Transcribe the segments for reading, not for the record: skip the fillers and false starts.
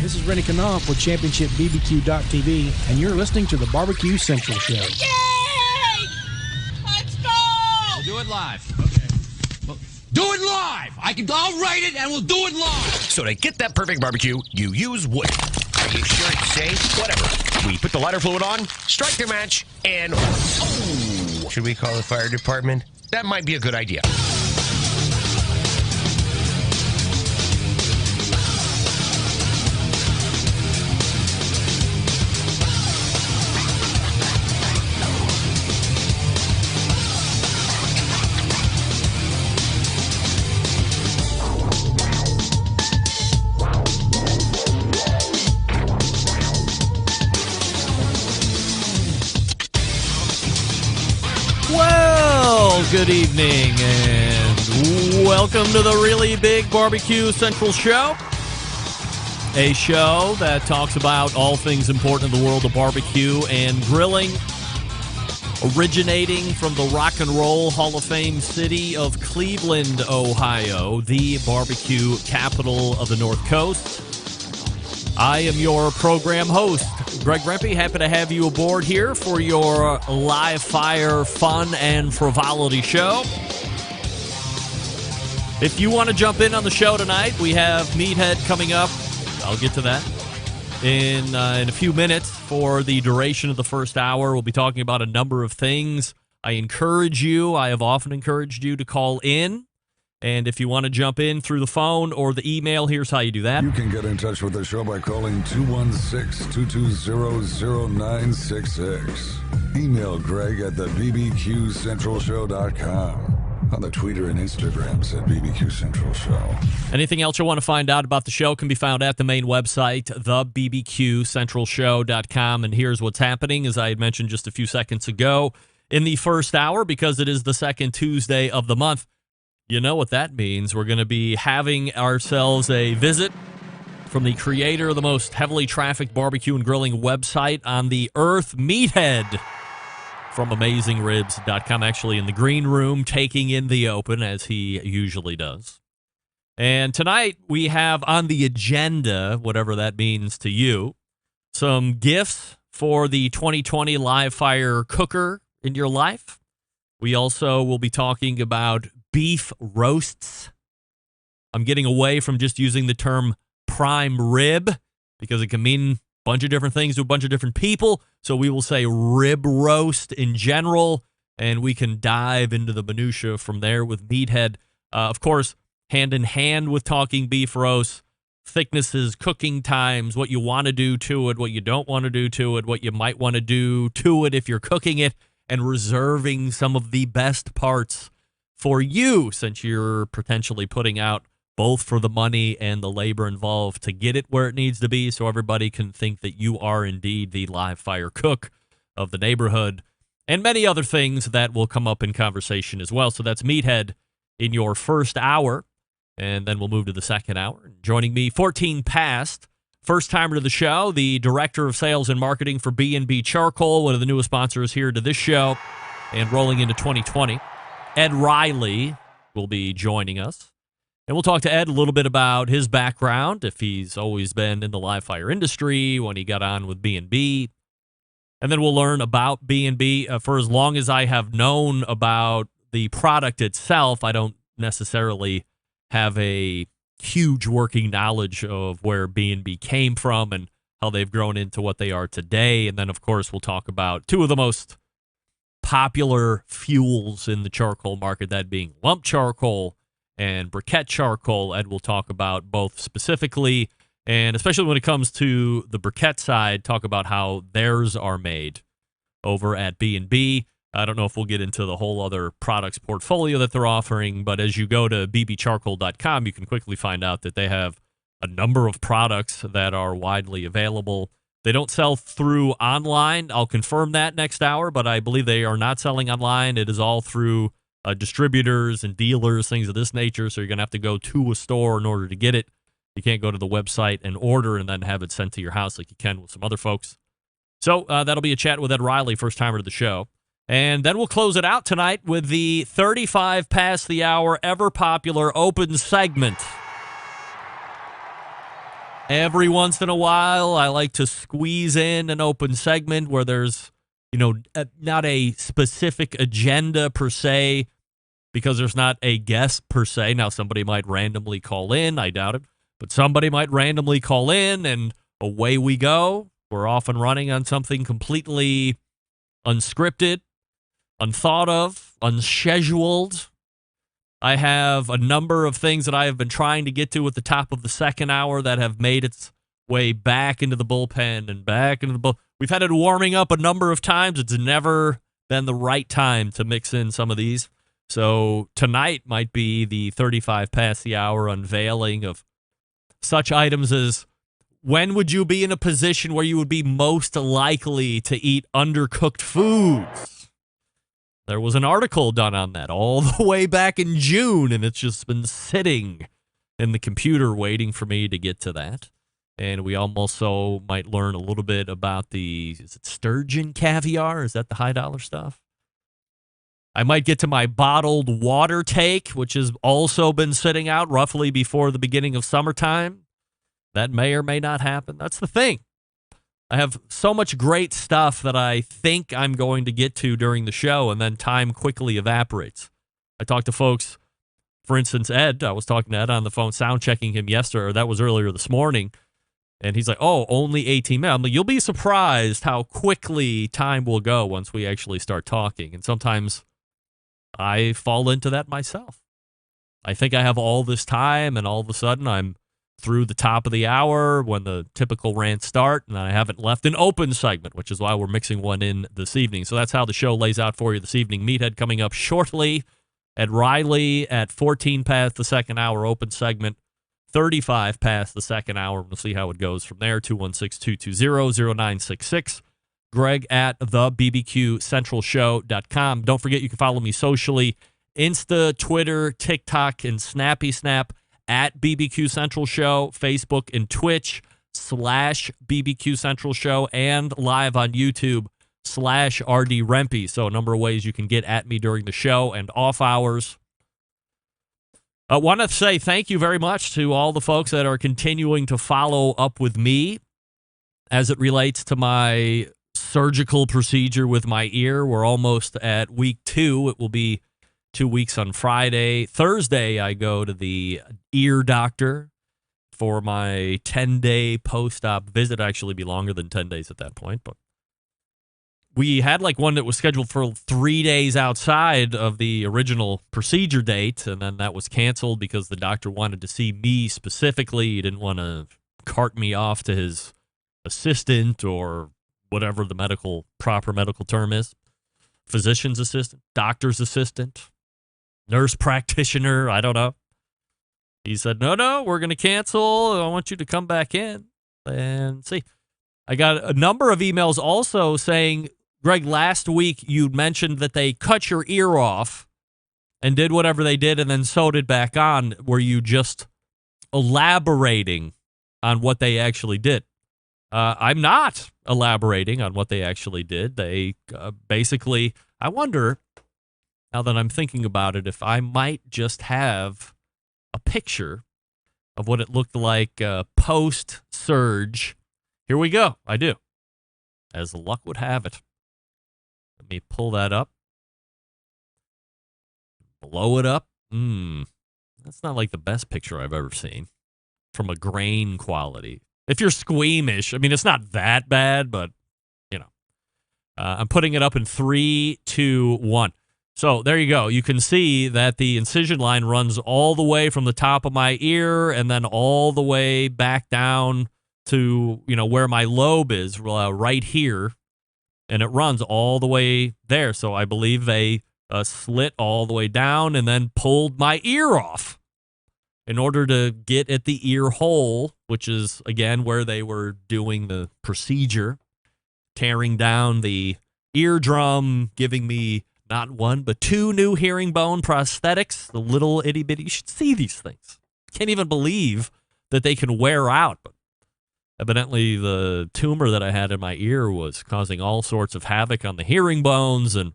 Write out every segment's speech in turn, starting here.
this is Rennie Knopf with ChampionshipBBQ.tv, and you're listening to the Barbecue Central Show. Yay! Let's go! We'll do it live. Okay. Well, do it live! I'll write it and we'll do it live! So to get that perfect barbecue, you use wood. Are you sure it's safe? Whatever. We put the lighter fluid on, strike the match, and... Oh! Should we call the fire department? That might be a good idea. Good evening, and welcome to the Really Big Barbecue Central Show, a show that talks about all things important in the world of barbecue and grilling, originating from the Rock and Roll Hall of Fame city of Cleveland, Ohio, the barbecue capital of the North Coast. I am your program host, Greg Rempe. Happy to have you aboard here for your live fire fun and frivolity show. If you want to jump in on the show tonight, we have Meathead coming up. I'll get to that in a few minutes. For the duration of the first hour, we'll be talking about a number of things. I have often encouraged you to call in. And if you want to jump in through the phone or the email, here's how you do that. You can get in touch with the show by calling 216-220-0966. Email Greg at the BBQCentralShow.com. On the Twitter and Instagrams at BBQ Central Show. Anything else you want to find out about the show can be found at the main website, thebbqcentralshow.com. And here's what's happening, as I had mentioned just a few seconds ago. In the first hour, because it is the second Tuesday of the month, you know what that means. We're going to be having ourselves a visit from the creator of the most heavily trafficked barbecue and grilling website on the earth, Meathead, from AmazingRibs.com, actually in the green room, taking in the open, as he usually does. And tonight we have on the agenda, whatever that means to you, some gifts for the 2020 live fire cooker in your life. We also will be talking about beef roasts. I'm getting away from just using the term prime rib because it can mean a bunch of different things to a bunch of different people. So we will say rib roast in general, and we can dive into the minutia from there with Meathead. Of course, hand in hand with talking beef roast, thicknesses, cooking times, what you want to do to it, what you don't want to do to it, what you might want to do to it if you're cooking it, and reserving some of the best parts for you, since you're potentially putting out both for the money and the labor involved to get it where it needs to be, so everybody can think that you are indeed the live fire cook of the neighborhood, and many other things that will come up in conversation as well. So that's Meathead in your first hour, and then we'll move to the second hour. Joining me, 14 past, first timer to the show, the Director of Sales and Marketing for B&B Charcoal, one of the newest sponsors here to this show, and rolling into 2020. Ed Riley will be joining us, and we'll talk to Ed a little bit about his background, if he's always been in the live fire industry, when he got on with B&B, and then we'll learn about B&B. For as long as I have known about the product itself, I don't necessarily have a huge working knowledge of where B&B came from and how they've grown into what they are today. And then, of course, we'll talk about two of the most popular fuels in the charcoal market, that being lump charcoal and briquette charcoal. Ed will talk about both specifically, and especially when it comes to the briquette side, talk about how theirs are made over at B&B. I don't know if we'll get into the whole other products portfolio that they're offering, but as you go to bbcharcoal.com, you can quickly find out that they have a number of products that are widely available. They don't sell through online. I'll confirm that next hour, but I believe they are not selling online. It is all through distributors and dealers, things of this nature, so you're going to have to go to a store in order to get it. You can't go to the website and order and then have it sent to your house like you can with some other folks. So that'll be a chat with Ed Riley, first timer to the show. And then we'll close it out tonight with the 35 past the hour, ever popular open segment. Every once in a while, I like to squeeze in an open segment where there's, not a specific agenda per se, because there's not a guest per se. Now, somebody might randomly call in. I doubt it. But somebody might randomly call in, and away we go. We're off and running on something completely unscripted, unthought of, unscheduled. I have a number of things that I have been trying to get to at the top of the second hour that have made its way back into the bullpen and back into the bull. We've had it warming up a number of times. It's never been the right time to mix in some of these. So tonight might be the 35 past the hour unveiling of such items as, when would you be in a position where you would be most likely to eat undercooked foods? There was an article done on that all the way back in June, and it's just been sitting in the computer waiting for me to get to that. And we also might learn a little bit about is it sturgeon caviar? Is that the high dollar stuff? I might get to my bottled water take, which has also been sitting out roughly before the beginning of summertime. That may or may not happen. That's the thing. I have so much great stuff that I think I'm going to get to during the show, and then time quickly evaporates. I talked to folks, for instance, Ed. I was talking to Ed on the phone, sound checking him yesterday, or that was earlier this morning. And he's like, oh, only 18 minutes. I'm like, you'll be surprised how quickly time will go once we actually start talking. And sometimes I fall into that myself. I think I have all this time, and all of a sudden I'm through the top of the hour when the typical rants start, and I haven't left an open segment, which is why we're mixing one in this evening. So that's how the show lays out for you this evening. Meathead coming up shortly at Riley at 14 past the second hour, open segment, 35 past the second hour. We'll see how it goes from there. 216-220-0966. Greg at thebbqcentralshow.com. Don't forget, you can follow me socially, Insta, Twitter, TikTok, and Snappy Snap at BBQ Central Show, Facebook and Twitch /BBQ Central Show, and live on YouTube /RD Rempe. So a number of ways you can get at me during the show and off hours. I want to say thank you very much to all the folks that are continuing to follow up with me as it relates to my surgical procedure with my ear. We're almost at week 2. It will be 2 weeks on Friday. Thursday, I go to the ear doctor for my 10-day post-op visit. Actually be longer than 10 days at that point, but we had like one that was scheduled for 3 days outside of the original procedure date, and then that was canceled because the doctor wanted to see me specifically. He didn't want to cart me off to his assistant or whatever the proper medical term is. Physician's assistant, doctor's assistant, nurse practitioner, I don't know. He said, no, we're going to cancel. I want you to come back in and see. I got a number of emails also saying, Greg, last week you mentioned that they cut your ear off and did whatever they did and then sewed it back on. Were you just elaborating on what they actually did? I'm not elaborating on what they actually did. They basically, I wonder, now that I'm thinking about it, if I might just have a picture of what it looked like post-surge. Here we go. I do. As luck would have it. Let me pull that up. Blow it up. That's not like the best picture I've ever seen from a grain quality. If you're squeamish, I mean, it's not that bad, but, I'm putting it up in 3, 2, 1. So there you go. You can see that the incision line runs all the way from the top of my ear and then all the way back down to, where my lobe is, right here. And it runs all the way there. So I believe they slit all the way down and then pulled my ear off in order to get at the ear hole, which is, again, where they were doing the procedure, tearing down the eardrum, giving me not 1, but 2 new hearing bone prosthetics, the little itty bitty. You should see these things. Can't even believe that they can wear out. But evidently, the tumor that I had in my ear was causing all sorts of havoc on the hearing bones and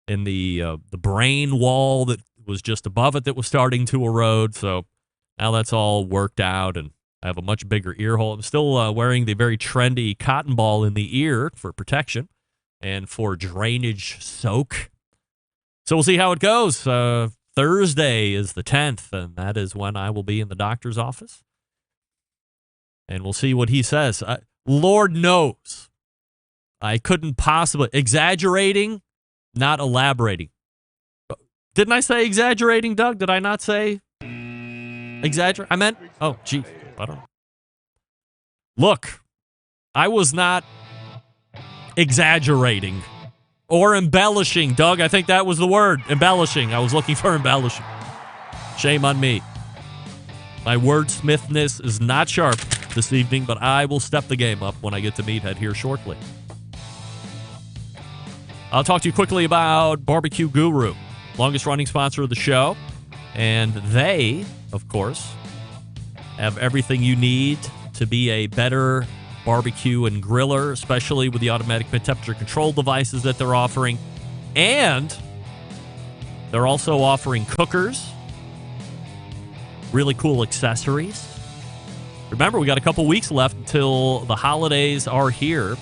in the brain wall that was just above it that was starting to erode. So now that's all worked out, and I have a much bigger ear hole. I'm still wearing the very trendy cotton ball in the ear for protection and for drainage soak. So we'll see how it goes. Thursday is the 10th, and that is when I will be in the doctor's office. And we'll see what he says. Lord knows, I couldn't possibly... Exaggerating, not elaborating. Didn't I say exaggerating, Doug? Did I not say exaggerate? I meant... Oh, gee. I don't know. Look, I was not exaggerating or embellishing, Doug. I think that was the word, embellishing. I was looking for embellishing. Shame on me. My wordsmithness is not sharp this evening, but I will step the game up when I get to Meathead here shortly. I'll talk to you quickly about Barbecue Guru, longest running sponsor of the show. And they, of course, have everything you need to be a better barbecue and griller, especially with the automatic temperature control devices that they're offering. And they're also offering cookers, really cool accessories. Remember, we got a couple weeks left until the holidays are here.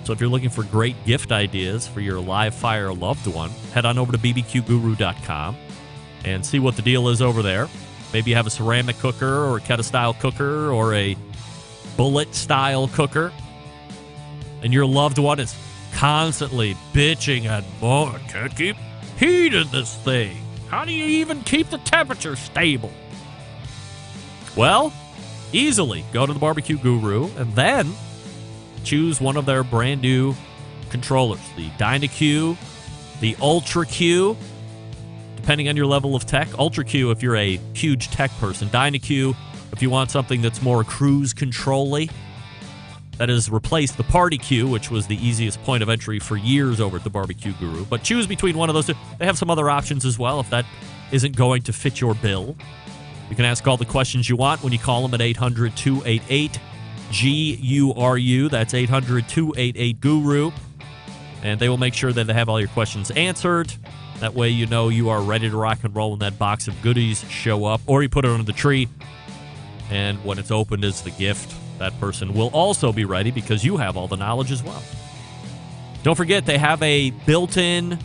So if you're looking for great gift ideas for your live fire loved one, head on over to bbqguru.com and see what the deal is over there. Maybe you have a ceramic cooker or a Keta-style cooker or a bullet-style cooker, and your loved one is constantly bitching and, oh, I can't keep heat in this thing. How do you even keep the temperature stable? Well, easily go to the Barbecue Guru and then choose one of their brand new controllers, the DynaQ, the Ultra Q, depending on your level of tech. Ultra Q if you're a huge tech person. DynaQ if you want something that's more cruise control-y. That has replaced the Party Q, which was the easiest point of entry for years over at the Barbecue Guru. But choose between one of those two. They have some other options as well if that isn't going to fit your bill. You can ask all the questions you want when you call them at 800-288-GURU. That's 800-288-GURU. And they will make sure that they have all your questions answered. That way you know you are ready to rock and roll when that box of goodies show up. Or you put it under the tree, and when it's opened as the gift, that person will also be ready because you have all the knowledge as well. Don't forget, they have a built-in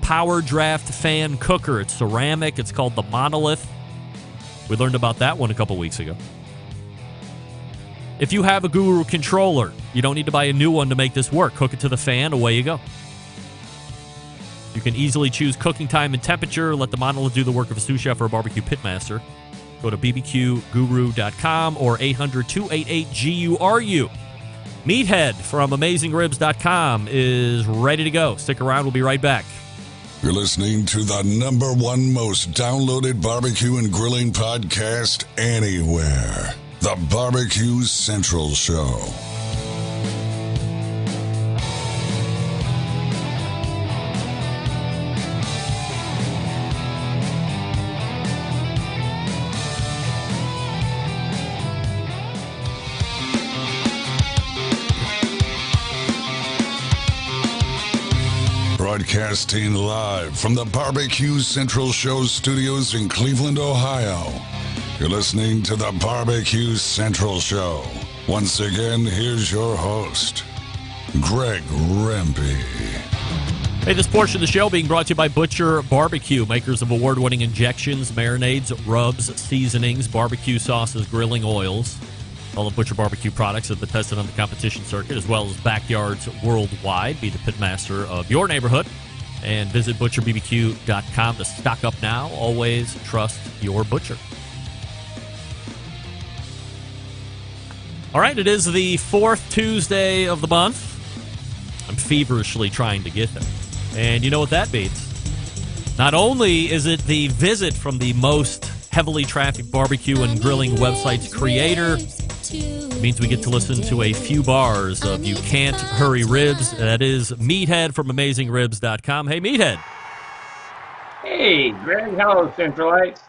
power draft fan cooker. It's ceramic. It's called the Monolith. We learned about that one a couple weeks ago. If you have a Guru controller, you don't need to buy a new one to make this work. Hook it to the fan, away you go. You can easily choose cooking time and temperature. Let the Monolith do the work of a sous chef or a barbecue pitmaster. Go to bbqguru.com or 800-288-GURU. Meathead from AmazingRibs.com is ready to go. Stick around. We'll be right back. You're listening to the #1 most downloaded barbecue and grilling podcast anywhere. The Barbecue Central Show. Broadcasting live from the Barbecue Central Show studios in Cleveland, Ohio. You're listening to the Barbecue Central Show. Once again, here's your host, Greg Rempe. Hey, this portion of the show being brought to you by Butcher Barbecue, makers of award-winning injections, marinades, rubs, seasonings, barbecue sauces, grilling oils. All the Butcher Barbecue products have been tested on the competition circuit, as well as backyards worldwide. Be the pitmaster of your neighborhood. And visit butcherbbq.com to stock up now. Always trust your butcher. All right, it is the 4th Tuesday of the month. I'm feverishly trying to get there. And you know what that means. Not only is it the visit from the most heavily trafficked barbecue and grilling website's creator, it means we get to listen to a few bars of You Can't Hurry Ribs. That is Meathead from AmazingRibs.com. Hey, Meathead. Hey, Greg. Hello, Centralites.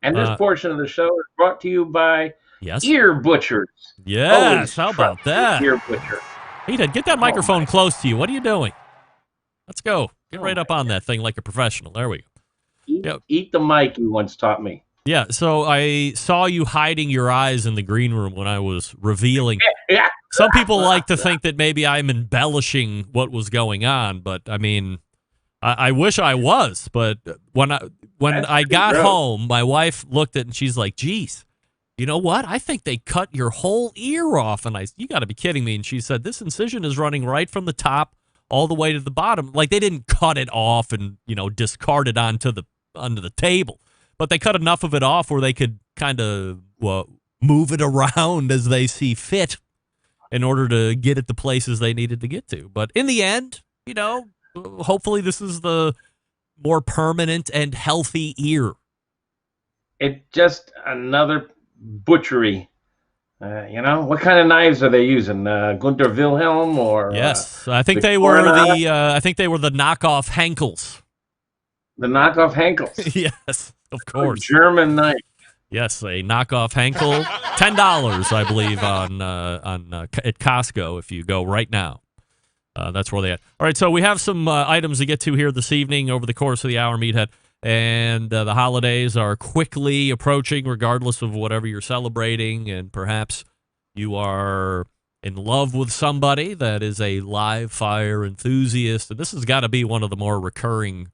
And this portion of the show is brought to you by Ear Butchers. Yes, how about that? Ear Butcher. Meathead, get that microphone close to you. What are you doing? Let's go. Get right up on that thing like a professional. There we go. Eat the mic, you once taught me. Yeah, so I saw you hiding your eyes in the green room when I was revealing. Yeah. Some people like to think that maybe I'm embellishing what was going on, but I mean, I wish I was. But when I got home, my wife looked at it and she's like, "Geez, you know what? I think they cut your whole ear off." And you got to be kidding me. And she said, "This incision is running right from the top all the way to the bottom. Like they didn't cut it off and discard it onto the table." But they cut enough of it off where they could kind of move it around as they see fit in order to get it the places they needed to get to. But in the end, hopefully this is the more permanent and healthy ear. It's just another butchery. What kind of knives are they using? Gunterville Helm or? Yes, I think they were the knockoff Henkels. The knockoff Henkels. Yes. Of course. German knife. Yes, a knockoff Henkel. $10, I believe, at Costco if you go right now. That's where they at. All right, so we have some items to get to here this evening over the course of the hour, Meathead. And the holidays are quickly approaching, regardless of whatever you're celebrating. And perhaps you are in love with somebody that is a live fire enthusiast. And this has got to be one of the more recurring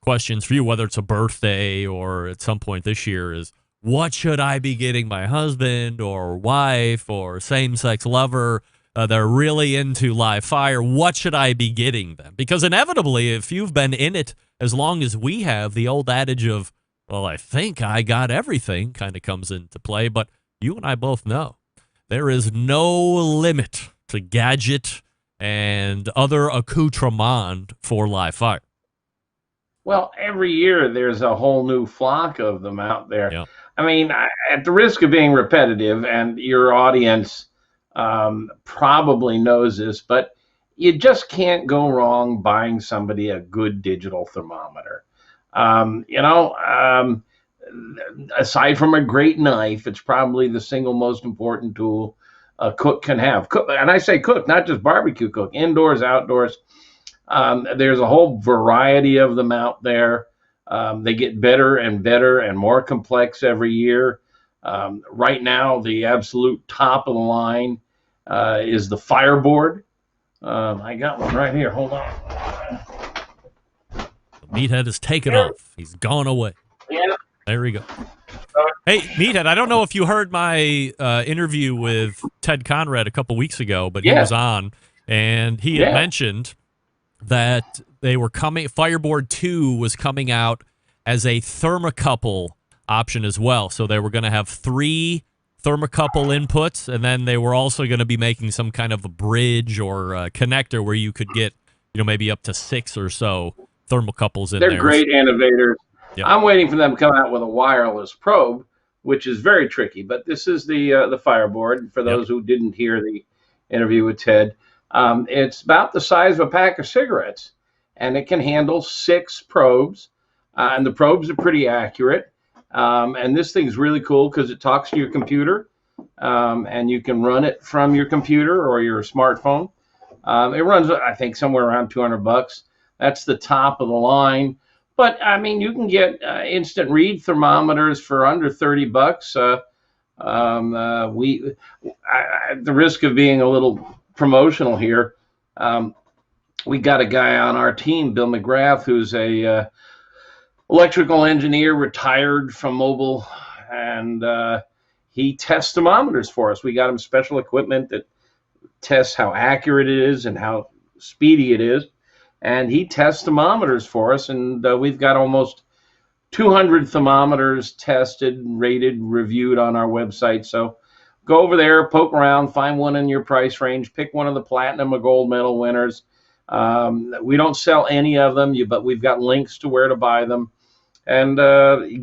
questions for you, whether it's a birthday or at some point this year, is what should I be getting my husband or wife or same-sex lover? They're really into live fire. What should I be getting them? Because inevitably, if you've been in it as long as we have, the old adage of, well, I think I got everything kind of comes into play. But you and I both know there is no limit to gadget and other accoutrement for live fire. Well, every year there's a whole new flock of them out there. Yeah. I mean, at the risk of being repetitive, and your audience probably knows this, but you just can't go wrong buying somebody a good digital thermometer. Aside from a great knife, it's probably the single most important tool a cook can have. And I say cook, not just barbecue cook, indoors, outdoors. There's a whole variety of them out there. They get better and better and more complex every year. Right now, the absolute top of the line is the Fireboard. I got one right here. Hold on. Meathead has taken off. He's gone away. Yeah. There we go. Hey, Meathead, I don't know if you heard my interview with Ted Conrad a couple weeks ago, but he was on, and he had mentioned that they were Fireboard 2 was coming out as a thermocouple option as well. So they were going to have 3 thermocouple inputs, and then they were also going to be making some kind of a bridge or a connector where you could get, maybe up to 6 or so thermocouples in there. They're great innovators. Yep. I'm waiting for them to come out with a wireless probe, which is very tricky. But this is the Fireboard. For those who didn't hear the interview with Ted, it's about the size of a pack of cigarettes, and it can handle 6 probes, and the probes are pretty accurate. And this thing's really cool because it talks to your computer, and you can run it from your computer or your smartphone. It runs, I think, somewhere around $200. That's the top of the line. But I mean, you can get instant read thermometers for under $30. At the risk of being a little promotional here, we got a guy on our team, Bill McGrath, who's a electrical engineer, retired from mobile, and he tests thermometers for us. We got him special equipment that tests how accurate it is and how speedy it is, and he tests thermometers for us, and we've got almost 200 thermometers tested, rated, reviewed on our website. So go over there, poke around, find one in your price range, pick one of the platinum or gold medal winners. We don't sell any of them, but we've got links to where to buy them. And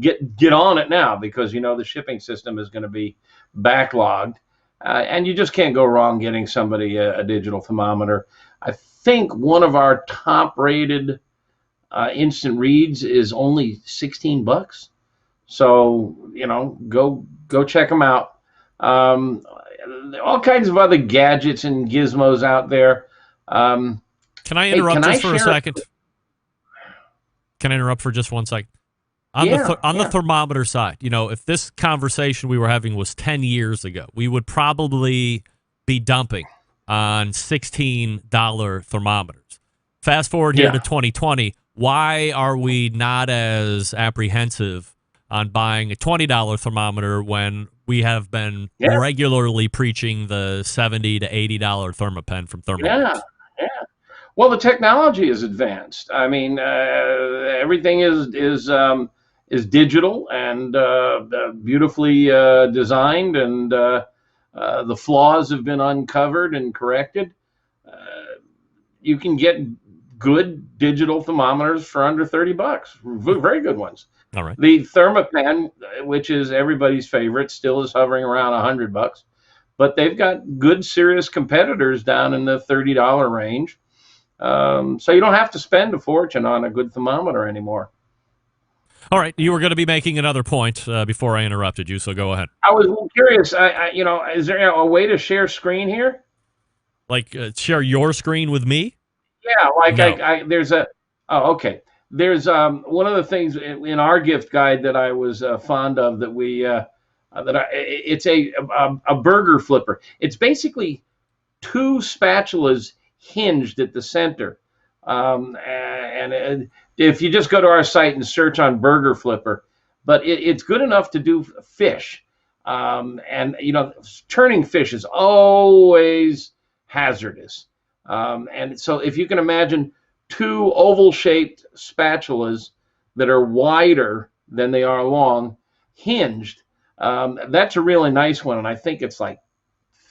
get on it now, because the shipping system is going to be backlogged, and you just can't go wrong getting somebody a digital thermometer. I think one of our top-rated instant reads is only $16. So go check them out. All kinds of other gadgets and gizmos out there. Can I interrupt just for a second? Can I interrupt for just 1 second? On Yeah, on the yeah. thermometer side, if this conversation we were having was 10 years ago, we would probably be dumping on $16 thermometers. Fast forward here Yeah. to 2020, why are we not as apprehensive on buying a $20 thermometer when we have been Yeah. regularly preaching the $70 to $80 Thermapen from Yeah. Thermomix? Yeah. Well, the technology is advanced. I mean, everything is digital and beautifully designed, and the flaws have been uncovered and corrected. You can get good digital thermometers for under $30. Very good ones. All right. The Thermapen, which is everybody's favorite, still is hovering around $100, but they've got good, serious competitors down in the $30 range. So you don't have to spend a fortune on a good thermometer anymore. All right. You were going to be making another point before I interrupted you, so go ahead. I was curious. Is there a way to share screen here? Like, share your screen with me? Yeah, like No. there's a. Oh, okay. There's one of the things in our gift guide that I was fond of that it's a burger flipper. It's basically two spatulas hinged at the center. And if you just go to our site and search on burger flipper, but it's good enough to do fish. And turning fish is always hazardous. And so if you can imagine two oval shaped spatulas that are wider than they are long, hinged, that's a really nice one. And I think it's like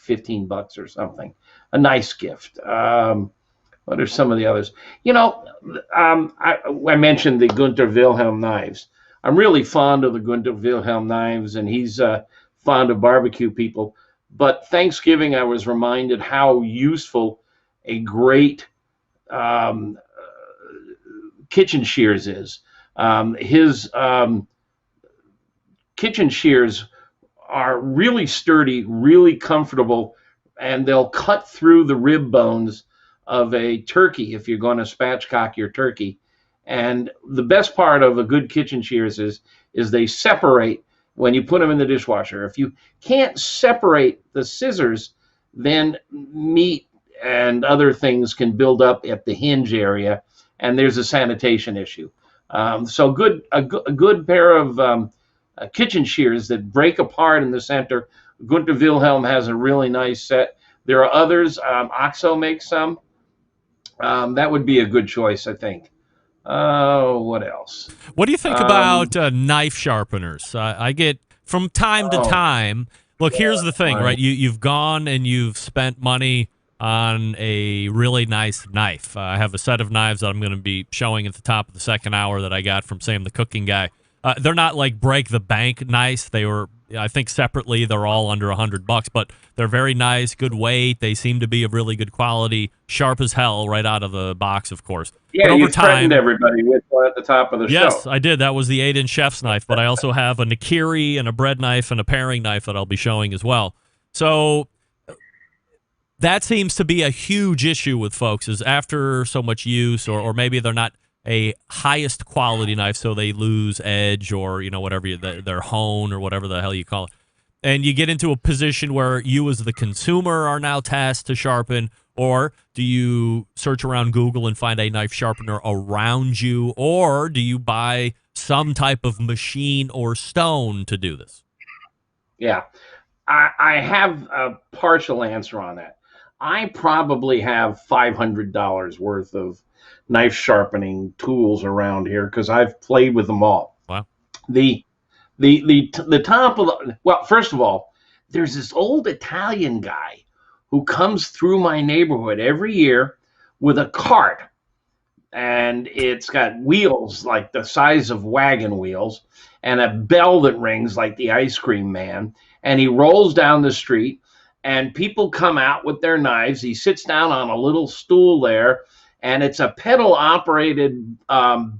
$15 or something. A nice gift. What are some of the others? I mentioned the Gunterville Helm knives. I'm really fond of the Gunterville Helm knives, and he's fond of barbecue people. But Thanksgiving, I was reminded how useful a great kitchen shears is. His kitchen shears are really sturdy, really comfortable, and they'll cut through the rib bones of a turkey if you're going to spatchcock your turkey. And the best part of a good kitchen shears is they separate when you put them in the dishwasher. If you can't separate the scissors, then meat and other things can build up at the hinge area, and there's a sanitation issue. So a good pair of kitchen shears that break apart in the center. Gunterville Helm has a really nice set. There are others. OXO makes some. That would be a good choice, I think. What else? What do you think about knife sharpeners? I get from time to time. Look, here's the thing, right? You've gone and you've spent money on a really nice knife. I have a set of knives that I'm going to be showing at the top of the second hour that I got from Sam the Cooking Guy. They're not like break the bank nice. They were, I think separately, they're all under $100, but they're very nice, good weight. They seem to be of really good quality, sharp as hell right out of the box, of course. Yeah, but over you threatened time, everybody with one at the top of the show. yes, I did. That was the 8-inch chef's knife, but I also have a Nakiri and a bread knife and a paring knife that I'll be showing as well. So that seems to be a huge issue with folks is after so much use, or maybe they're not a highest quality knife, so they lose edge or, whatever, their hone or whatever the hell you call it. And you get into a position where you as the consumer are now tasked to sharpen, or do you search around Google and find a knife sharpener around you, or do you buy some type of machine or stone to do this? Yeah, I have a partial answer on that. I probably have $500 worth of knife sharpening tools around here because I've played with them all. Wow. The top of the, well, first of all, there's this old Italian guy who comes through my neighborhood every year with a cart, and it's got wheels like the size of wagon wheels and a bell that rings like the ice cream man, and he rolls down the street and people come out with their knives. He sits down on a little stool there, and it's a pedal-operated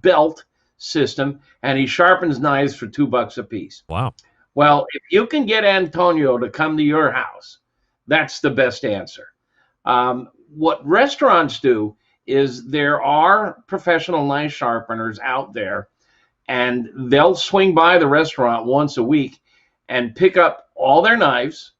belt system, and he sharpens knives for $2 a piece. Wow. Well, if you can get Antonio to come to your house, that's the best answer. What restaurants do is there are professional knife sharpeners out there, and they'll swing by the restaurant once a week and pick up all their knives,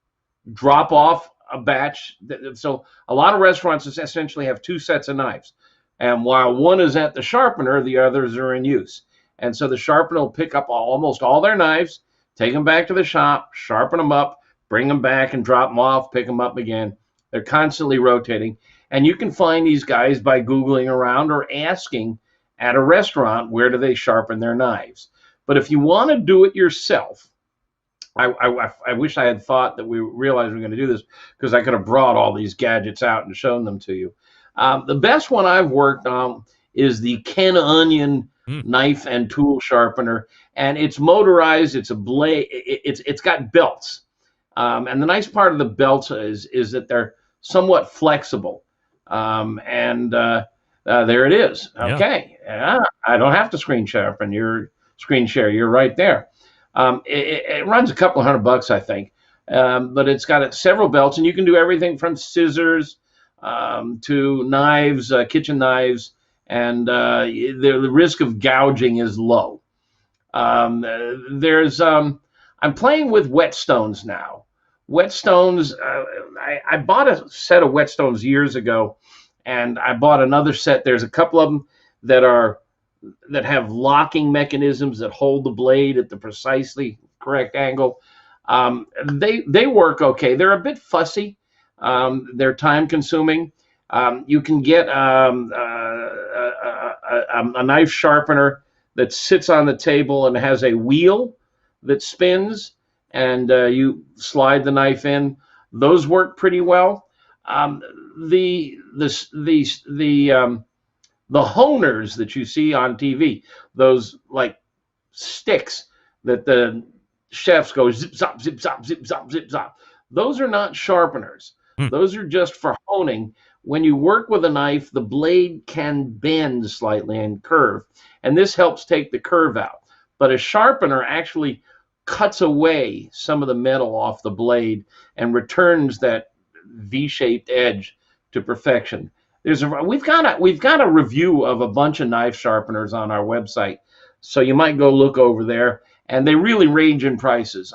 drop off a batch. So a lot of restaurants essentially have 2 sets of knives. And while one is at the sharpener, the others are in use. And so the sharpener will pick up almost all their knives, take them back to the shop, sharpen them up, bring them back and drop them off, pick them up again. They're constantly rotating. And you can find these guys by Googling around or asking at a restaurant, where do they sharpen their knives? But if you want to do it yourself, I wish I had thought that we realized we were going to do this, because I could have brought all these gadgets out and shown them to you. The best one I've worked on is the Ken Onion knife and tool sharpener, and it's motorized. It's a blade. It's got belts, and the nice part of the belts is that they're somewhat flexible. There it is. Okay, I don't have to screen share. You're right there. It runs a couple $100, I think, but it's got several belts, and you can do everything from scissors to knives, kitchen knives, and the risk of gouging is low. I'm playing with whetstones now. Whetstones, I bought a set of whetstones years ago, and I bought another set. There's a couple of them that have locking mechanisms that hold the blade at the precisely correct angle. They work okay. They're a bit fussy. They're time consuming. You can get a knife sharpener that sits on the table and has a wheel that spins, and you slide the knife in. Those work pretty well. The honers that you see on TV, those like sticks that the chefs go zip zop zip zop zip zop zip zop, those are not sharpeners. Those are just for honing. When you work with a knife, the blade can bend slightly and curve, and this helps take the curve out. But a sharpener actually cuts away some of the metal off the blade and returns that V-shaped edge to perfection. We've got a review of a bunch of knife sharpeners on our website, so you might go look over there, and they really range in prices.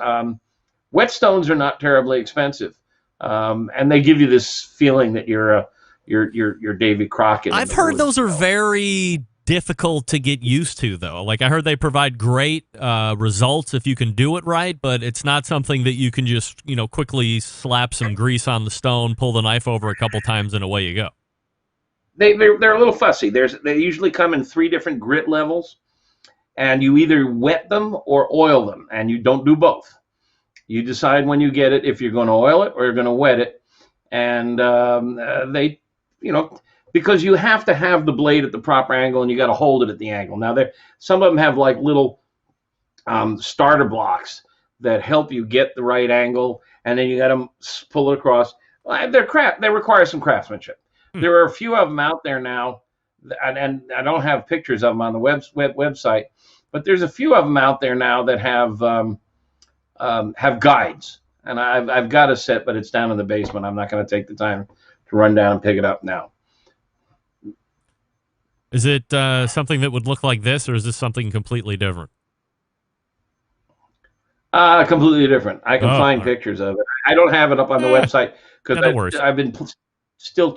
Whetstones are not terribly expensive, and they give you this feeling that you're Davy Crockett. I've heard those are very difficult to get used to, though. Like, I heard they provide great results if you can do it right, but it's not something that you can just, quickly slap some grease on the stone, pull the knife over a couple times, and away you go. They're a little fussy. They usually come in 3 different grit levels, and you either wet them or oil them, and you don't do both. You decide when you get it if you're going to oil it or you're going to wet it, and because you have to have the blade at the proper angle, and you got to hold it at the angle. Now, some of them have like little starter blocks that help you get the right angle, and then you got to pull it across. They require some craftsmanship. There are a few of them out there now, and I don't have pictures of them on the website, but there's a few of them out there now that have guides. And I've got a set, but it's down in the basement. I'm not going to take the time to run down and pick it up now. Is it something that would look like this, or is this something completely different? Completely different. I can find pictures of it. I don't have it up on the website because I've been still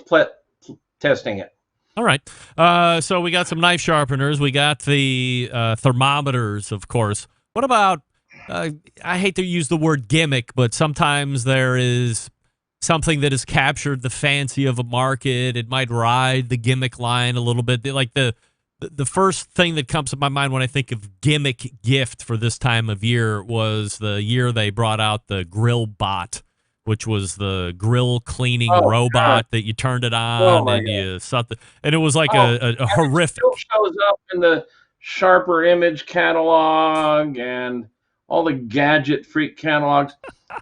testing it. All right. So we got some knife sharpeners. We got the thermometers, of course. What about, I hate to use the word gimmick, but sometimes there is something that has captured the fancy of a market. It might ride the gimmick line a little bit. Like the first thing that comes to my mind when I think of gimmick gift for this time of year was the year they brought out the Grill Bot, which was the grill cleaning robot that you turned it on and you something, and it was like a horrific. It still shows up in the Sharper Image catalog and all the Gadget Freak catalogs.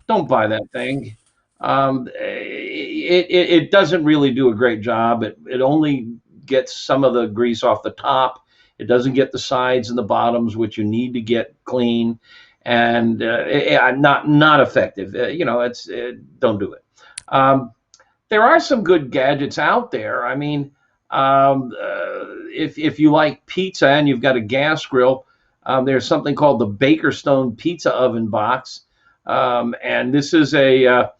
Don't buy that thing. It doesn't really do a great job. It only gets some of the grease off the top. It doesn't get the sides and the bottoms, which you need to get clean. And not effective. Don't do it. There are some good gadgets out there. I mean, if you like pizza and you've got a gas grill, There's something called the Bakerstone Pizza Oven Box, and this is a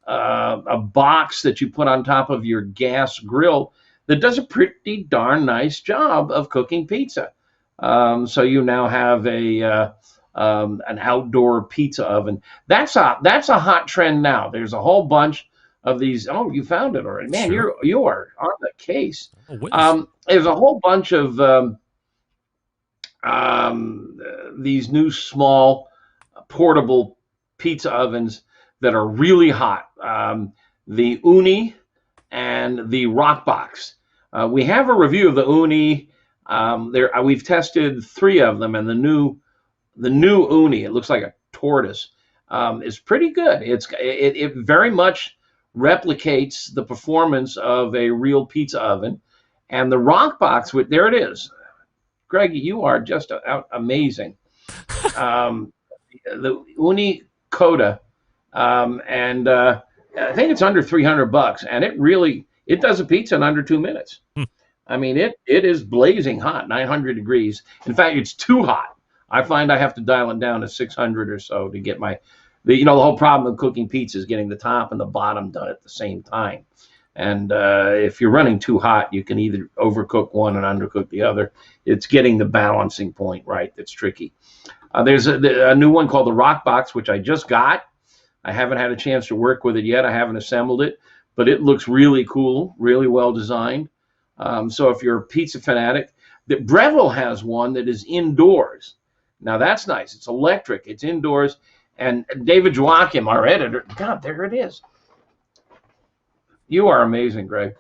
box that you put on top of your gas grill that does a pretty darn nice job of cooking pizza. So you now have an outdoor pizza oven. That's a hot trend now. There's a whole bunch of these. Oh, you found it already, man. Sure. You are on the case. Oh, There's a whole bunch of these new small portable pizza ovens that are really hot. The Uni and the Rockbox. We have a review of the Uni. We've tested 3 of them, and the new Uni, it looks like a tortoise, is pretty good. It very much replicates the performance of a real pizza oven. And the Rockbox, there it is. Greg, you are just amazing. The Uni Coda, and I think it's under $300, and it does a pizza in under 2 minutes. I mean, it is blazing hot, 900 degrees. In fact, it's too hot. I find I have to dial it down to 600 or so to get the whole problem of cooking pizza is getting the top and the bottom done at the same time. And if you're running too hot, you can either overcook one and undercook the other. It's getting the balancing point right that's tricky. There's a new one called the Rockbox, which I just got. I haven't had a chance to work with it yet. I haven't assembled it, but it looks really cool, really well designed. So if you're a pizza fanatic, Breville has one that is indoors. Now that's nice. It's electric. It's indoors. And David Joachim, our editor, God, there it is. You are amazing, Greg.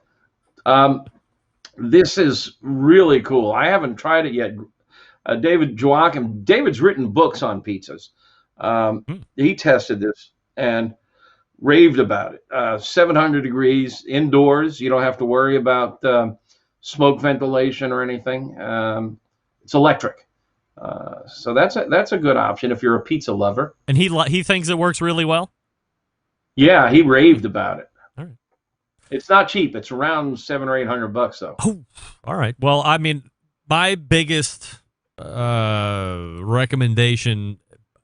This is really cool. I haven't tried it yet. David Joachim, David's written books on pizzas. He tested this and raved about it. 700 degrees indoors. You don't have to worry about smoke ventilation or anything. It's electric. So that's a good option if you're a pizza lover. And he thinks it works really well? Yeah, he raved about it. All right. It's not cheap. It's around $700 or $800 though. Oh, all right. Well, I mean, my biggest recommendation,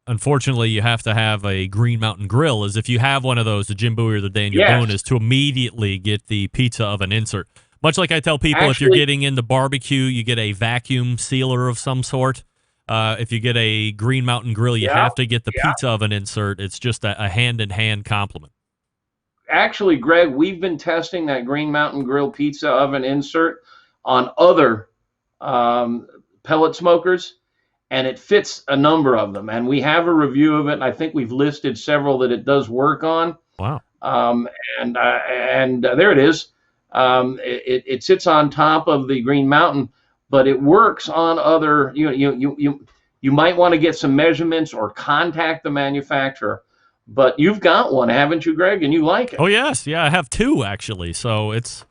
unfortunately, you have to have a Green Mountain Grill, is if you have one of those, the Jim Bowie or the Daniel Boone, is to immediately get the pizza oven insert. Much like I tell people, if you're getting into barbecue, you get a vacuum sealer of some sort. If you get a Green Mountain Grill, you have to get the pizza oven insert. It's just a hand-in-hand compliment. Actually, Greg, we've been testing that Green Mountain Grill pizza oven insert on other pellet smokers, and it fits a number of them. And we have a review of it, and I think we've listed several that it does work on. Wow. And there it is. It sits on top of the Green Mountain, but it works on other. You might want to get some measurements or contact the manufacturer. But you've got one, haven't you, Greg? And you like it. Oh, yes. Yeah, I have 2, actually. So it's